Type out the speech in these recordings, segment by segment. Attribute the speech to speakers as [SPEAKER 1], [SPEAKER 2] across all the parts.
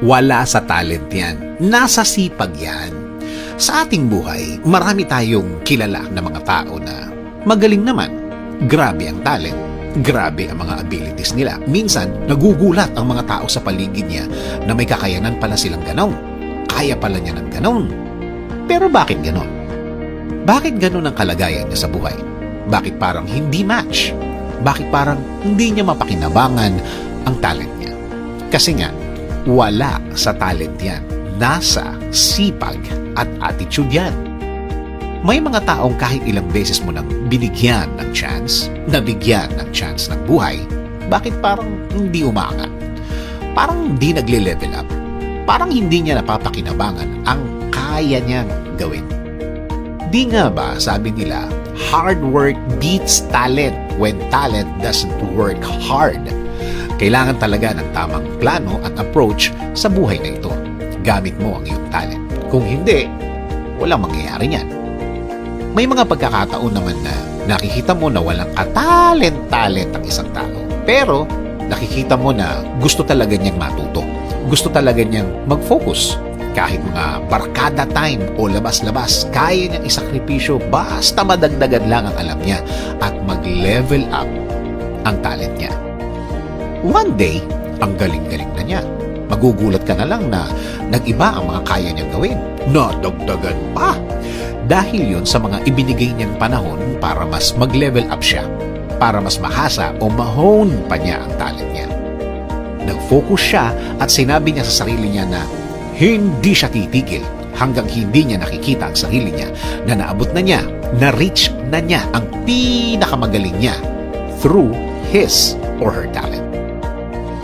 [SPEAKER 1] Wala sa talent yan. Nasa sipag yan. Sa ating buhay, marami tayong kilala na mga tao na magaling naman. Grabe ang talent. Grabe ang mga abilities nila. Minsan, nagugulat ang mga tao sa paligid niya na may kakayanan pala silang ganon. Kaya pala niya ng ganon. Pero bakit ganon? Bakit ganon ang kalagayan niya sa buhay? Bakit parang hindi match? Bakit parang hindi niya mapakinabangan ang talent niya? Kasi nga, wala sa talent yan. Nasa sipag at attitude yan. May mga taong kahit ilang beses mo nang binigyan ng chance, nabigyan ng chance ng buhay, bakit parang hindi umaangat? Parang hindi nagle-level up. Parang hindi niya napapakinabangan ang kaya niyang gawin. Di nga ba, sabi nila, hard work beats talent when talent doesn't work hard. Kailangan talaga ng tamang plano at approach sa buhay na ito. Gamit mo ang iyong talent. Kung hindi, walang mangyayari niyan. May mga pagkakataon naman na nakikita mo na walang katalent-talent ang isang tao. Pero nakikita mo na gusto talaga niyang matuto. Gusto talaga niyang mag-focus. Kahit mga barkada time o labas-labas, kaya niyang isakripisyo basta madagdagan lang ang alam niya at mag-level up ang talent niya. One day, ang galing-galing na niya. Magugulat ka na lang na nag-iba ang mga kaya niyang gawin. Nadagdagan pa! Dahil yon sa mga ibinigay niyang panahon para mas mag-level up siya, para mas mahasa o mahone pa niya ang talent niya. Nag-focus siya at sinabi niya sa sarili niya na hindi siya titigil hanggang hindi niya nakikita ang sarili niya na naabot na niya, na-reach na niya ang pinakamagaling niya through his or her talent.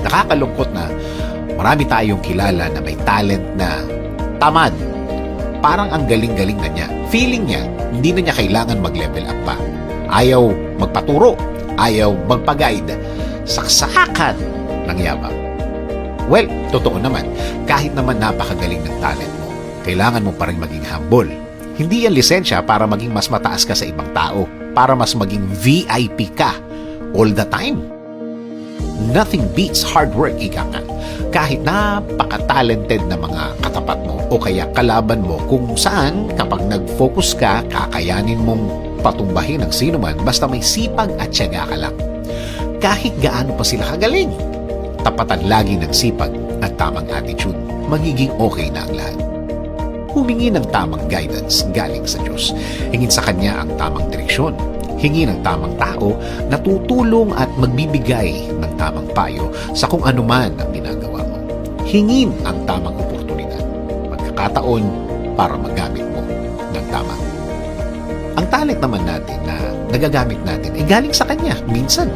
[SPEAKER 1] Nakakalungkot na marami tayong kilala na may talent na tamad. Parang ang galing-galing na niya. Feeling niya, hindi na niya kailangan mag-level up pa. Ayaw magpaturo, ayaw magpa-guide. Saksakan ng yabang. Well, totoo naman, kahit naman napakagaling ng talent mo, kailangan mo pa rin maging humble. Hindi yan lisensya para maging mas mataas ka sa ibang tao, para mas maging VIP ka all the time. Nothing beats hard work, ika nga. Kahit napaka-talented na mga katapat mo o kaya kalaban mo kung saan kapag nag-focus ka, kakayanin mong patumbahin ang sino man basta may sipag at tiyaga ka lang. Kahit gaano pa sila kagaling, tapatan lagi ng sipag at tamang attitude, magiging okay na ang lahat. Humingi ng tamang guidance galing sa Diyos. Hingin sa Kanya ang tamang direksyon. Hingi ng tamang tao na tutulong at magbibigay ng tamang payo sa kung ano man ang ginagawa mo. Hingin ang tamang oportunidad, magkakataon para magamit mo ng tama. Ang talent naman natin na nagagamit natin ay galing sa Kanya. Minsan,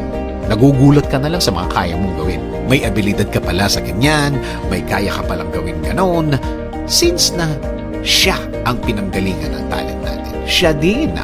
[SPEAKER 1] nagugulat ka na lang sa mga kaya mong gawin. May abilidad ka pala sa ganyan, may kaya ka palang gawin ganon. Since na siya ang pinanggalingan ng talent natin, siya din